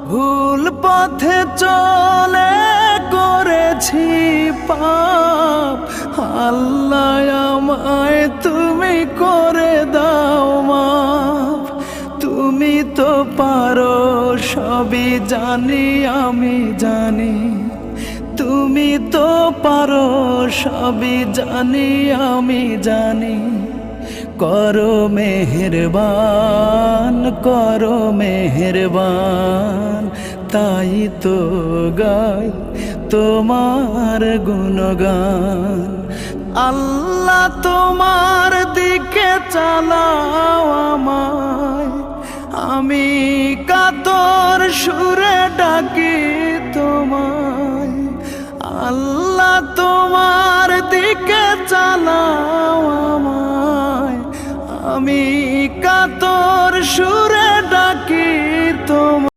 ভুল পথে চলে করেছি পাপ, আল্লাহ আমায় তুমি করে দাও মাফ। তুমি তো পারো সবই জানি আমি জানি, তুমি তো পারো সবই জানি আমি জানি। করো মেহেরবান, করো মেহেরবান, তাই তো গাই তোমার গুণগান। আল্লাহ তোমার দিকে চালাও আমায়, আমি কাতর সুরে ডাকি তোমায়। আল্লাহ তোমার দিকে চালাও আমায়, আমি কাতর সুরে ডাকি তোমায়।